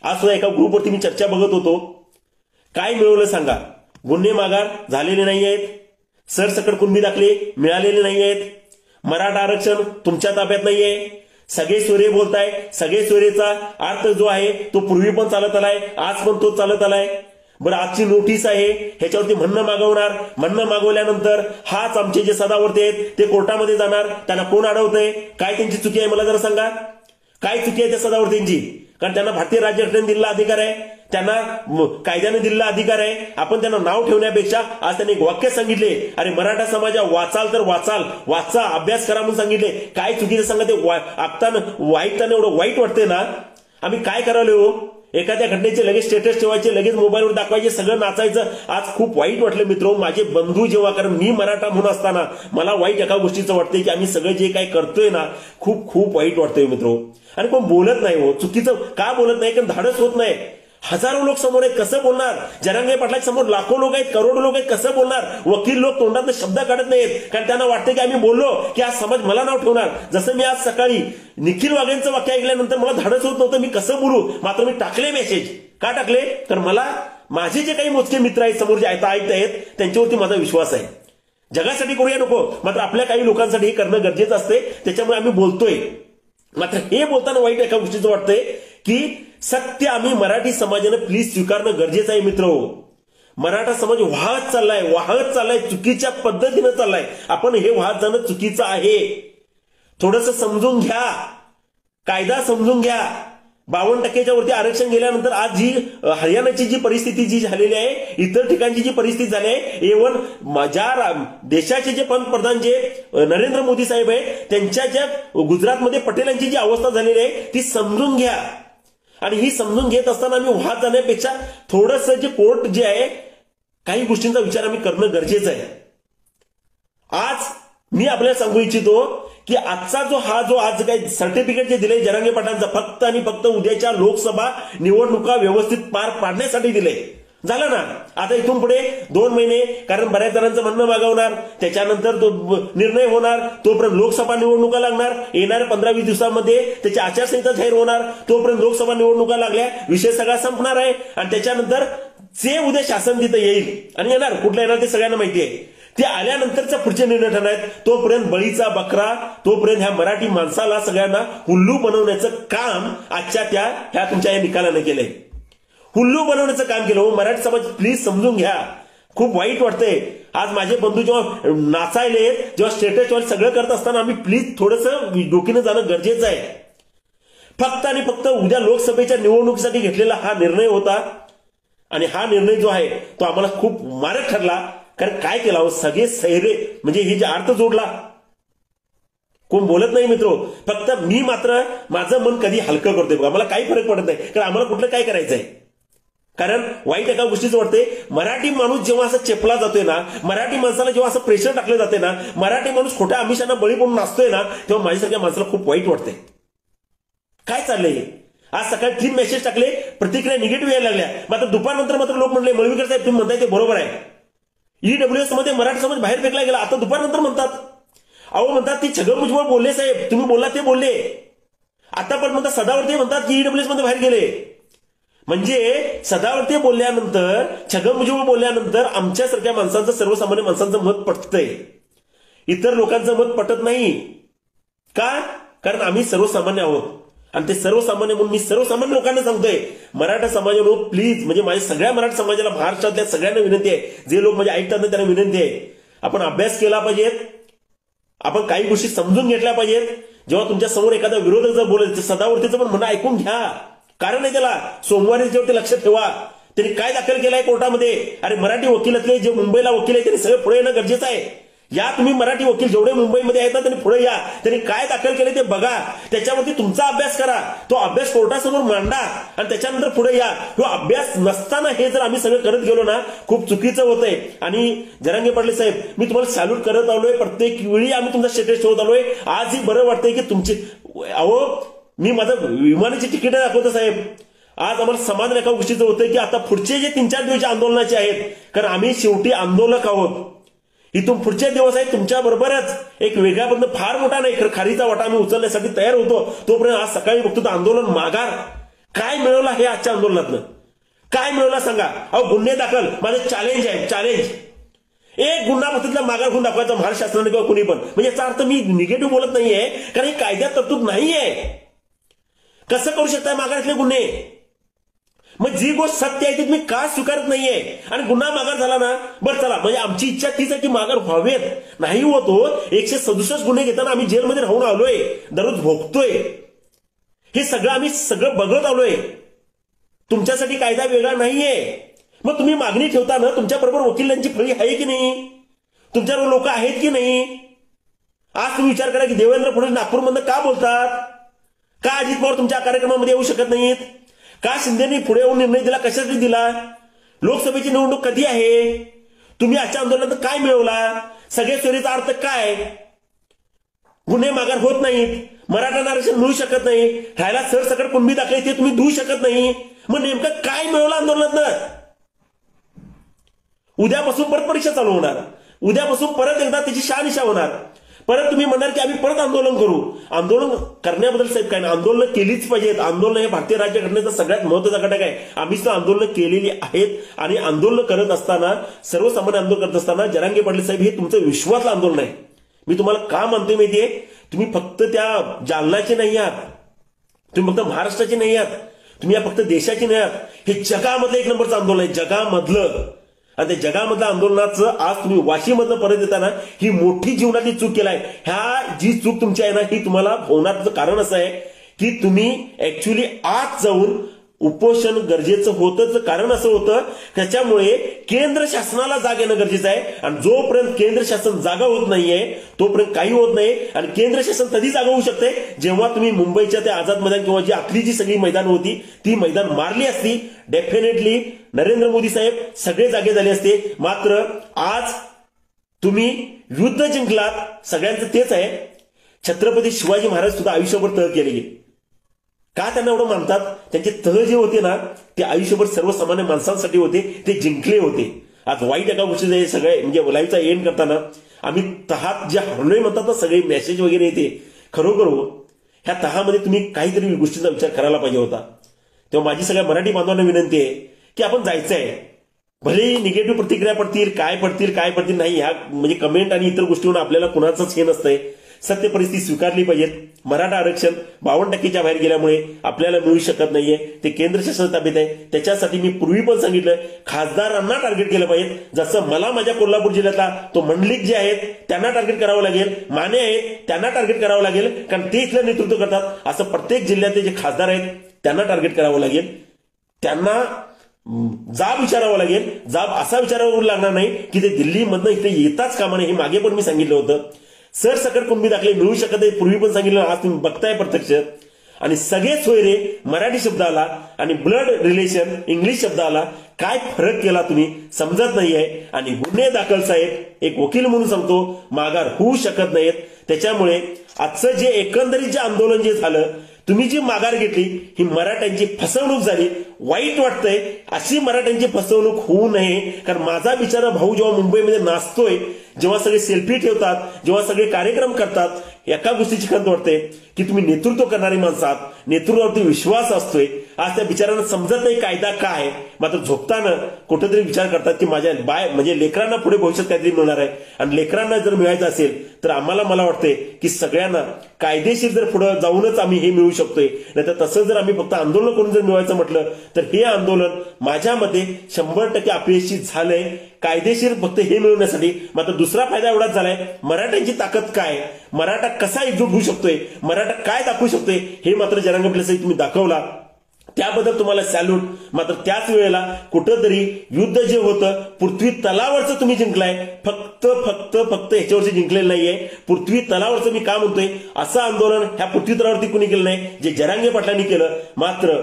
आज सुद्धा एका ग्रुपवरती मी चर्चा बघत होतो. काय मिळवलं सांगा? गुन्हे माघार झालेले नाही आहेत, सरसकट कुणबी दाखले मिळालेले नाही आहेत, मराठा आरक्षण तुमच्या ताब्यात नाहीये, सगळे सोयरे बोलताय. सगळे सोयरेचा अर्थ जो आहे तो पूर्वी पण चालत आलाय, आज पण तो चालत आलाय. बरं, आजची नोटीस आहे ह्याच्यावरती म्हणणं मागवणार. म्हणणं मागवल्यानंतर हाच आमचे जे सदावर्ती आहेत ते कोर्टामध्ये जाणार. त्यांना कोण अडवतंय? काय त्यांची चुकी आहे मला जरा सांगा. काय चुकी आहे त्या सदावर्तींची? कारण त्यांना भारतीय राज्यघटनेने दिलेला अधिकार आहे, त्यांना कायद्याने दिलेला अधिकार आहे. आपण त्यांना नाव ठेवण्यापेक्षा आज त्यांनी एक वाक्य सांगितले, अरे मराठा समाजा वाचाल तर वाचाल, वाचा, अभ्यास करा म्हणून सांगितले. काय चुकीचं सांगा ते वाईटानं एवढं वाईट वाटतंय ना. आम्ही काय करायला हो? एखाद्या घटनेचे लगेच स्टेटस ठेवायचे, लगेच मोबाईलवर दाखवायचे, सगळं नाचायचं. आज खूप वाईट वाटलं मित्र, माझे बंधू जेव्हा, कारण मी मराठा म्हणून असताना मला वाईट एका गोष्टीचं वाटतंय की आम्ही सगळं जे काही करतोय ना, खूप खूप वाईट वाटतंय मित्र. आणि कोण बोलत नाही हो. चुकीचं का बोलत नाही? कारण धाडस होत नाही. हजारो लोक समोर आहेत, कसं बोलणार? जरांगे पाटला समोर लाखो लोक आहेत, करोडो लोक आहेत, कसं बोलणार? वकील लोक तोंडात शब्द काढत नाहीत, कारण त्यांना वाटतं की आम्ही बोललो की आज समाज मला नाव ठेवणार. जसं मी आज सकाळी निखिल वाघेंचं वाक्य ऐकल्यानंतर मला धाडस होत नव्हतं, मी कसं बोलू. मात्र मी टाकले मेसेज. का टाकले? तर मला माझे जे काही मोजके मित्र आहेत समोर जे ऐकत आहेत त्यांच्यावरती माझा विश्वास आहे. जगासाठी करूया नको, मात्र आपल्या काही लोकांसाठी हे करणं गरजेचं असते. त्याच्यामुळे आम्ही बोलतोय. मात्र हे बोलताना वाईट एका गोष्टीचं वाटतंय की सत्य आम्ही मराठी समाजानं प्लीज स्वीकारणं गरजेचं आहे मित्र. मराठा समाज वाहत चाललाय, चुकीच्या पद्धतीनं चाललाय. आपण हे वाहत जाणं चुकीचं आहे. थोडंसं समजून घ्या, कायदा समजून घ्या. 52% वरती आरक्षण गेल्यानंतर आज जी हरियाणाची जी परिस्थिती जी झालेली आहे, इतर ठिकाणची जी परिस्थिती झाली आहे, इव्हन ज्या देशाचे जे पंतप्रधान जे नरेंद्र मोदी साहेब आहे त्यांच्या ज्या गुजरातमध्ये पटेलांची जी अवस्था झालेली आहे ती समजून घ्या. आणि ही समजून घेत असताना आम्ही वाहत जाण्यापेक्षा थोडंसं जे कोर्ट जे आहे काही गोष्टींचा विचार आम्ही करणं गरजेचं आहे. आज मी आपल्याला सांगू इच्छितो की आजचा जो आज काही सर्टिफिकेट जे दिले जरांगे पाटलांचा, फक्त आणि फक्त उद्याच्या लोकसभा निवडणुका व्यवस्थित पार पाडण्यासाठी दिले. झालं ना. आता इथून पुढे 2 महिने, कारण बऱ्याच जणांचं म्हणणं मागवणार, त्याच्यानंतर तो निर्णय होणार, तोपर्यंत लोकसभा निवडणुका लागणार. येणाऱ्या 15-20 दिवसांमध्ये त्याची आचारसंहिता जाहीर होणार. तोपर्यंत लोकसभा निवडणुका लागल्या, विषय सगळा संपणार आहे. आणि त्याच्यानंतर जे उद्या शासन तिथं येईल आणि येणार, कुठलं येणार ते सगळ्यांना माहिती आहे. ते आल्यानंतरचा पुढचे निर्णय ठरणार आहेत. तोपर्यंत बळीचा बकरा, तोपर्यंत ह्या मराठी माणसाला सगळ्यांना हुल्लू बनवण्याचं काम आजच्या ह्या तुमच्या या निकालानं केलंय. हुल्लू बनवण्याचं काम केलं. मराठी समाज प्लीज समजून घ्या. खूप वाईट वाटतंय. आज माझे बंधू जेव्हा नाचायले, जेव्हा स्टेटसवर सगळं करत असताना आम्ही प्लीज थोडंसं डोकीनं जाणं गरजेचं आहे. फक्त आणि फक्त उद्या लोकसभेच्या निवडणुकीसाठी घेतलेला हा निर्णय होता. आणि हा निर्णय जो आहे तो आम्हाला खूप मारक ठरला. कारण काय केला सगळे सैरे म्हणजे हे जे अर्थ जोडला, कोण बोलत नाही मित्रो. फक्त मी मात्र माझं मन कधी हलकं करतोय बघा. मला काही फरक पडत नाही, कारण आम्हाला कुठलं काय करायचंय. कारण वाईट एका गोष्टीचं वाटतंय, मराठी माणूस जेव्हा असं चेपला जातोय ना, मराठी माणसाला जेव्हा असं प्रेशर टाकलं जाते ना, मराठी माणूस खोट्या आमिषांना बळी पडून नाचतोय ना, तेव्हा माझ्यासारख्या माणसाला खूप वाईट वाटतंय. काय चाललंय? आज सकाळी 3 मेसेज टाकले, प्रतिक्रिया निगेटिव्ह यायला लागल्या. मात्र दुपारनंतर मात्र लोक म्हणले, मळवीकर साहेब तुम्ही म्हणताय ते बरोबर आहे, ईडब्ल्यूएस मध्ये मराठी समाज बाहेर फेकला गेला. आता दुपारनंतर म्हणतात, अहो म्हणतात ती छगन भुजबळ बोलले साहेब, तुम्ही बोलला ते बोलले. आता पण म्हणतात सदावर्ती म्हणतात की ईडब्ल्यूएस मध्ये बाहेर गेले. म्हणजे सदावर्ती बोलल्यानंतर, छगन भुजबळ बोलल्यानंतर आमच्यासारख्या माणसांचं, सर्वसामान्य माणसांचं मत पटतंय, इतर लोकांचं मत पटत नाही. का? कारण आम्ही सर्वसामान्य आहोत. आणि ते सर्वसामान्य म्हणून मी सर्वसामान्य लोकांना सांगतोय, मराठा समाजानं प्लीज, म्हणजे माझ्या सगळ्या मराठा समाजाला, महाराष्ट्रातल्या सगळ्यांना विनंती आहे, जे लोक म्हणजे ऐकतात ना त्यांना विनंती आहे, आपण अभ्यास केला पाहिजेत, आपण काही गोष्टी समजून घेतल्या पाहिजेत. जेव्हा तुमच्या समोर एखादा विरोधक जर बोलेल, सदावर्तीचं पण म्हणणं ऐकून घ्या. कारण आहे त्याला, सोमवारी त्याच्यावरती लक्ष ठेवा. त्यांनी काय दाखल केलाय कोर्टामध्ये. अरे मराठी वकिलातले जे मुंबईला वकील आहेत त्यांनी सगळे पुढे येणं गरजेचं आहे. या तुम्ही मराठी वकील जेवढे मुंबईमध्ये आहेत ना त्यांनी पुढे या. त्यांनी काय दाखल केले ते बघा, त्याच्यावरती तुमचा अभ्यास करा, तो अभ्यास कोर्टासमोर मांडा आणि त्याच्यानंतर पुढे या. तो अभ्यास नसताना हे जर आम्ही सगळं करत गेलो ना, खूप चुकीचं होतंय. आणि जरांगे पाटील साहेब, मी तुम्हाला सॅल्यूट करत आलोय. प्रत्येक वेळी आम्ही तुमचा स्टेटस ठेवत आलोय. आजही बरं वाटतंय की तुमची, अहो मी माझं विमानाची तिकीट दाखवतो साहेब. आज आम्हाला समाधान एका गोष्टीचं होतंय की आता पुढचे जे 3-4 दिवस आंदोलनाचे आहेत, कारण आम्ही शेवटी आंदोलक आहोत. इथून पुढचे दिवस आहेत तुमच्या बरोबरच, एक वेगळ्यापर्यंत फार मोठा नाही, खारीचा वाटा आम्ही उचलण्यासाठी तयार होतो. तोपर्यंत आज सकाळी बघतो तर आंदोलन माघार. काय मिळवलं हे आजच्या आंदोलनातनं? काय मिळवलं सांगा? अहो गुन्हे दाखल, माझं चॅलेंज आहे, चॅलेंज. एक गुन्हा पद्धतीला माघार घेऊन दाखवायचा महाराष्ट्र शासनाने किंवा कुणी पण. म्हणजे याचा अर्थ मी निगेटिव्ह बोलत नाहीये, कारण ही कायद्यात तरतूद नाहीये. कसं करू शकताय माघारातले गुन्हे? मग जी गोष्ट सत्य आहे ती तुम्ही का स्वीकारत नाहीये? आणि गुन्हा माघार झाला ना, बरं चला, म्हणजे आमची इच्छा तीच आहे की माघार व्हावेत. नाही होतो 167 गुन्हे घेताना आम्ही जेलमध्ये राहून आलोय, दररोज भोगतोय. हे सगळं आम्ही बघत आलोय. तुमच्यासाठी कायदा वेगळा नाहीये. मग तुम्ही मागणी ठेवताना तुमच्या बरोबर वकिलांची फळी आहे की नाही? तुमच्याबरोबर लोक आहेत की नाही? आज तुम्ही विचार करा की देवेंद्र फडणवीस नागपूरमधनं का बोलतात? का अजित पवार तुमच्या कार्यक्रमामध्ये येऊ शकत नाहीत? का शिंदेनी पुढे येऊन निर्णय दिला? कशासाठी दिला? लोकसभेची निवडणूक कधी आहे? तुम्ही आजच्या आंदोलनात काय मिळवला? सगळे सोयीचा अर्थ काय? गुन्हे माघार होत नाहीत, मराठा आरक्षण मिळू शकत नाही, राहायला सरसकट कुणबी दाखले ते तुम्ही देऊ शकत नाही. मग नेमकं काय मिळवलं आंदोलनात? उद्यापासून परत परीक्षा चालू होणार, उद्यापासून परत एकदा त्याची शहानिशा होणार. परत तुम्ही म्हणाल की आम्ही परत आंदोलन करू. आंदोलन करण्याबद्दल साहेब काय नाही, आंदोलन केलीच पाहिजेत. आंदोलन हे भारतीय राज्यघटनेचा सगळ्यात महत्त्वाचा घटक आहे. आम्ही सुद्धा आंदोलन केलेली आहेत. आणि आंदोलन करत असताना, सर्वसामान्य आंदोलन करत असताना जरांगे पाटील साहेब हे तुमचं विश्वासलं आंदोलन आहे. मी तुम्हाला का मानतोय माहितीये? तुम्ही फक्त त्या जालनाचे नाही आहात, तुम्ही फक्त महाराष्ट्राचे नाही आहात, तुम्ही या फक्त देशाचे नाही आहात. हे जगामधलं एक नंबरचं आंदोलन आहे, जगामधलं. आणि त्या जगामधल्या आंदोलनाचं आज तुम्ही वाशीमधनं परत येताना ही मोठी जीवनातली चूक केलाय. ह्या जी चूक तुमची आहे ना, ही तुम्हाला होण्याचं कारण असं आहे की तुम्ही ऍक्च्युली आत जाऊन उपोषण गरजेचं होतं. कारण असं होतं, त्याच्यामुळे केंद्र शासनाला जाग येणं गरजेचं आहे. आणि जोपर्यंत केंद्र शासन जागा होत नाहीये तोपर्यंत काही होत नाही. आणि केंद्र शासन कधी जागा होऊ शकते? जेव्हा तुम्ही मुंबईच्या त्या आझाद मैदान किंवा जी आपली जी सगळी मैदान होती ती मैदान मारली असती, डेफिनेटली नरेंद्र मोदी साहेब सगळे जागे झाले असते. मात्र आज तुम्ही युद्ध जिंकलात, सगळ्यांचं तेच आहे. छत्रपती शिवाजी महाराज सुद्धा आयुष्यभर तह केले. का त्यांना एवढं मानतात? त्यांचे तह जे होते ना ते आयुष्यभर सर्वसामान्य माणसांसाठी होते, ते जिंकले होते. आज वाईट एका गोष्टी सगळे म्हणजे लाईव्हचा एंड करताना आम्ही तहात जे हरलोय म्हणतात ना, सगळे मेसेज वगैरे येते, खरोखर ह्या तहामध्ये तुम्ही काहीतरी गोष्टीचा विचार करायला पाहिजे होता. तेव्हा माझी सगळ्या मराठी बांधवांना विनंती आहे की आपण जायचं आहे. भले निगेटिव्ह प्रतिक्रिया पडतील, काय पडतील नाही, ह्या म्हणजे कमेंट आणि इतर गोष्टीवरून आपल्याला कुणाचंच हे नसतंय. सत्य परिस्थिती स्वीकारली पाहिजेत. मराठा आरक्षण 52% बाहेर गेल्यामुळे आपल्याला मिळू शकत नाहीये, ते केंद्र शासन ताब्यात आहे. त्याच्यासाठी मी पूर्वी पण सांगितलं, खासदारांना टार्गेट केलं पाहिजे. जसं मला माझ्या कोल्हापूर जिल्ह्यातला तो मंडलिक जे आहेत त्यांना टार्गेट करावं लागेल, माने आहेत त्यांना टार्गेट करावं लागेल, कारण ते इथलं नेतृत्व करतात. असं प्रत्येक जिल्ह्यातले जे खासदार आहेत त्यांना टार्गेट करावं लागेल. त्यांना जाब विचारावं लागेल. जाब असा विचारावं लागणार नाही की ते दिल्लीमधनं इथे येताच कामा नये. हे मागे पण मी सांगितलं होतं. सरसकट कुणबी दाखले मिळू शकत नाही, पूर्वी पण सांगितलं, आज तुम्ही बघताय प्रत्यक्ष. आणि सगळे सोयरे मराठी शब्दाला आणि ब्लड रिलेशन इंग्लिश शब्दाला काय फरक केला तुम्ही समजत नाहीये. आणि गुन्हे दाखल साहेब एक वकील म्हणून सांगतो, माघार होऊ शकत नाहीत. त्याच्यामुळे आजचं जे एकंदरीत जे आंदोलन जे झालं, तुम्ही जी माघार घेतली ही मराठ्यांची फसवणूक झाली. वाईट वाटतंय, अशी मराठ्यांची फसवणूक होऊ नये. कारण माझा बिचारा भाऊ जेव्हा मुंबईमध्ये नाचतोय, जेव्हा सगळे सेल्फी ठेवतात, जेव्हा सगळे कार्यक्रम करतात, एका गोष्टीची खंत वाटते की तुम्ही नेतृत्व करणारी माणसं आहात, नेतृत्वावरती विश्वास असतोय. आज त्या बिचारांना समजत नाही कायदा काय, मात्र झोपताना कुठेतरी विचार करतात की माझ्या म्हणजे लेकरांना पुढे भविष्यात काहीतरी मिळणार आहे. आणि लेकरांना जर मिळायचं असेल तर मला वाटतंय की सगळ्यांना कायदेशीर जर पुढे जाऊनच आम्ही हे मिळू शकतोय. नाहीतर तसं जर आम्ही फक्त आंदोलन करून जर मिळवायचं म्हटलं तर हे आंदोलन माझ्या मते 100% अपयशी झालंय कायदेशीर फक्त हे मिळवण्यासाठी. मात्र दुसरा फायदा एवढाच झालाय, मराठ्यांची ताकद काय, मराठा कसा एकजूट होऊ शकतोय, मराठा काय दाखवू शकतोय, हे मात्र जरांगे पाटील साहेब तुम्ही दाखवला. त्याबद्दल तुम्हाला सॅल्यूट. मात्र त्याच वेळेला कुठंतरी युद्ध जे होतं पृथ्वी तलावरचं तुम्ही जिंकलाय, फक्त ह्याच्यावरती जिंकलेलं नाहीये. पृथ्वी तलावरचं मी का म्हणतोय, असं आंदोलन ह्या पृथ्वी तलावरती कुणी केलं नाही जे जरांगे पाटलांनी केलं. मात्र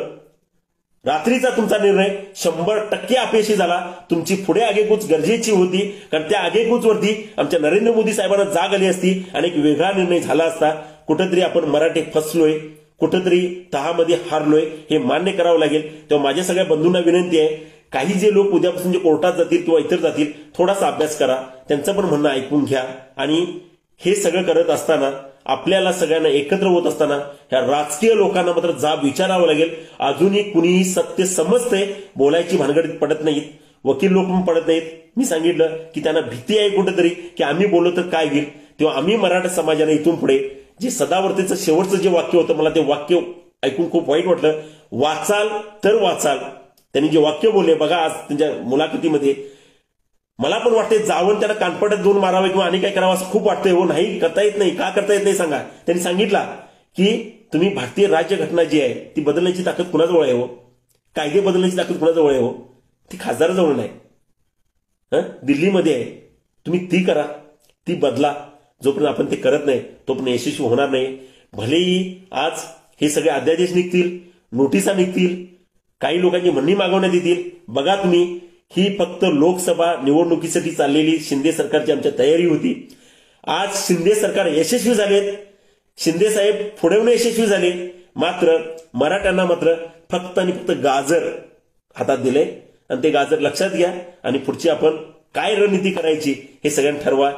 रात्रीचा तुमचा निर्णय 100% अपयशी झाला. तुमची पुढे आगेकूच गरजेची होती, कारण त्या आगेकूचवरती आमच्या नरेंद्र मोदी साहेबांना जाग आली असती आणि एक वेगळा निर्णय झाला असता. कुठेतरी आपण मराठी फसलोय, कुठेतरी तहामध्ये हारलोय, हे मान्य करावं लागेल. तेव्हा माझ्या सगळ्या बंधूंना विनंती आहे, काही जे लोक उद्यापासून जे कोर्टात जातील किंवा इतर जातील, थोडासा अभ्यास करा, त्यांचं पण म्हणणं ऐकून घ्या. आणि हे सगळं करत असताना आपल्याला सगळ्यांना एकत्र होत असताना ह्या राजकीय लोकांना मात्र जाब विचारावं लागेल. अजूनही कुणीही सत्य समजते बोलायची भानगडीत पडत नाहीत, वकील लोक पण पडत नाहीत. मी सांगितलं की त्यांना भीती आहे कुठेतरी की आम्ही बोललो तर काय होईल. तेव्हा आम्ही मराठा समाजाने इथून पुढे जे सदावर्तीचं शेवटचं जे वाक्य होतं, मला ते वाक्य ऐकून खूप वाईट वाटलं. वाचाल तर वाचाल, त्यांनी जे वाक्य बोलले बघा आज त्यांच्या मुलाखतीमध्ये, मला पण वाटते जावं त्याला कानपटात दोन मारावे किंवा आणि काय करावं असं खूप वाटतंय. हो नाही करता येत नाही, का करता येत नाही सांगा. त्यांनी सांगितला की तुम्ही भारतीय राज्यघटना जी आहे ती बदलण्याची ताकद कुणाजवळ आहे हो, कायदे बदलण्याची ताकद कुणाजवळ आहे हो, ती खासदाराजवळ नाही, दिल्लीमध्ये आहे. तुम्ही ती करा, ती बदला. जोपर्यंत आपण ते करत नाही तोपर्यंत यशस्वी होणार नाही. भलेही आज हे सगळे अध्यादेश निघतील, नोटिसा निघतील, काही लोकांची म्हणणी मागवण्यात येतील. बघा तुम्ही, ही फक्त लोकसभा निवडणुकीसाठी चाललेली शिंदे सरकारची आमच्या तयारी होती. आज शिंदे सरकार यशस्वी झालेत, शिंदे साहेब पुढे यशस्वी झाले. मात्र मराठ्यांना मात्र फक्त आणि फक्त गाजर हातात दिले आणि ते गाजर लक्षात घ्या आणि पुढची आपण काय रणनीती करायची हे सगळ्यांना ठरवा.